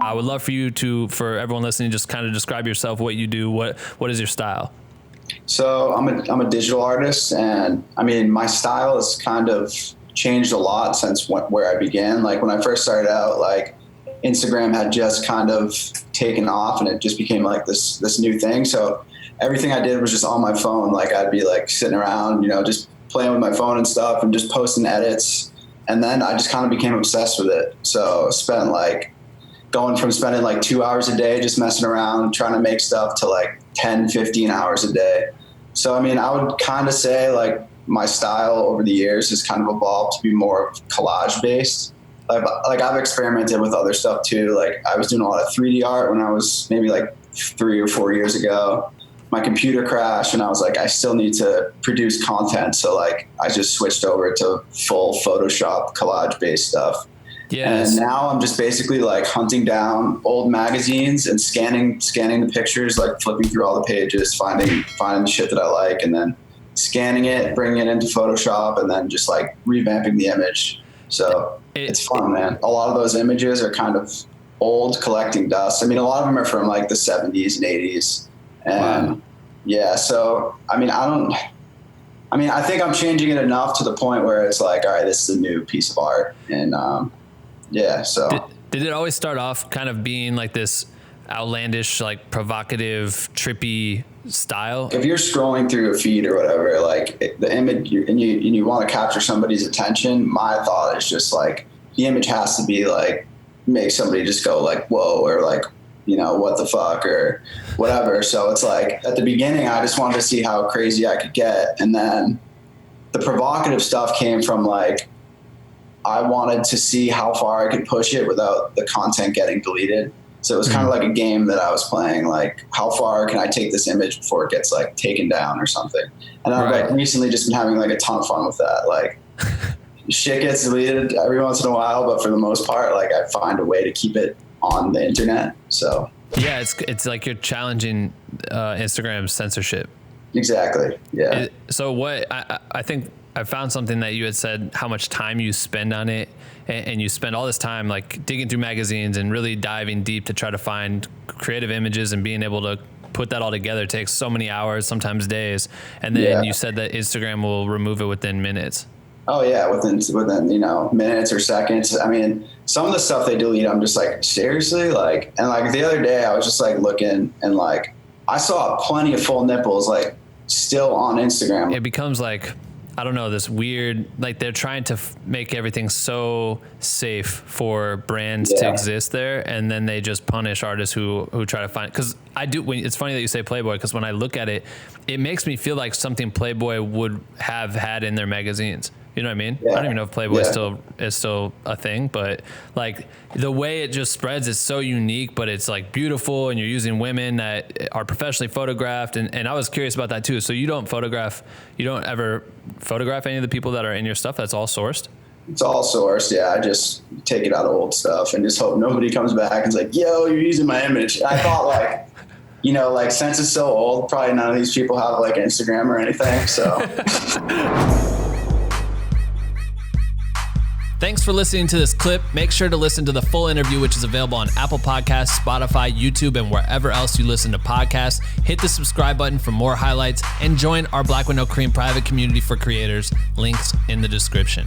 I would love for you to, for everyone listening, just kind of describe yourself, what you do, what is your style? So I'm a digital artist, and I mean, my style has kind of changed a lot since where I began. Like when I first started out, like Instagram had just kind of taken off and it just became like this new thing. So everything I did was just on my phone. Like I'd be like sitting around, you know, just playing with my phone and stuff and just posting edits. And then I just kind of became obsessed with it. So spent like going from spending like 2 hours a day just messing around, trying to make stuff, to like 10, 15 hours a day. So, I mean, I would kind of say like my style over the years has kind of evolved to be more collage based. Like I've experimented with other stuff too. Like I was doing a lot of 3D art when I was maybe like 3 or 4 years ago. My computer crashed and I was like, I still need to produce content. So like I just switched over to full Photoshop collage based stuff. Yes. And now I'm just basically like hunting down old magazines and scanning the pictures, like flipping through all the pages, finding the shit that I like, and then scanning it, bringing it into Photoshop, and then just like revamping the image. So it's fun, man. A lot of those images are kind of old, collecting dust. I mean, a lot of them are from like the 70s and 80s. And wow. Yeah, so I think I'm changing it enough to the point where it's like, all right, this is a new piece of art. And yeah, so did it always start off kind of being like this outlandish, like provocative, trippy style? If you're scrolling through a feed or whatever, like the image, and you want to capture somebody's attention, my thought is just like the image has to be like make somebody just go like whoa, or like, you know, what the fuck or whatever. So it's like at the beginning I just wanted to see how crazy I could get, and then the provocative stuff came from like I wanted to see how far I could push it without the content getting deleted. So it was kind of like a game that I was playing, like how far can I take this image before it gets like taken down or something. And I've like recently just been having like a ton of fun with that. Like shit gets deleted every once in a while, but for the most part, like I find a way to keep it on the internet. So yeah, it's like you're challenging Instagram's censorship. Exactly. Yeah. So what I think I found something that you had said, how much time you spend on it, and you spend all this time like digging through magazines and really diving deep to try to find creative images, and being able to put that all together takes so many hours, sometimes days. And then you said that Instagram will remove it within minutes. Oh yeah, within you know, minutes or seconds. I mean, some of the stuff they delete, I'm just like, seriously? Like, and like the other day I was just like looking, and like I saw plenty of full nipples like still on Instagram. It becomes like, I don't know, this weird, like they're trying to make everything so safe for brands to exist there, and then they just punish artists who try to find. Because it's funny that you say Playboy, because when I look at it, it makes me feel like something Playboy would have had in their magazines. You know what I mean? Yeah. I don't even know if Playboy is still a thing, but like the way it just spreads is so unique, but it's like beautiful, and you're using women that are professionally photographed. And I was curious about that too. So you don't ever photograph any of the people that are in your stuff? That's all sourced? It's all sourced. Yeah. I just take it out of old stuff and just hope nobody comes back and is like, yo, you're using my image. And I thought like, you know, like since it's so old, probably none of these people have like Instagram or anything. So thanks for listening to this clip. Make sure to listen to the full interview, which is available on Apple Podcasts, Spotify, YouTube, and wherever else you listen to podcasts. Hit the subscribe button for more highlights, and join our Black with No Cream private community for creators. Links in the description.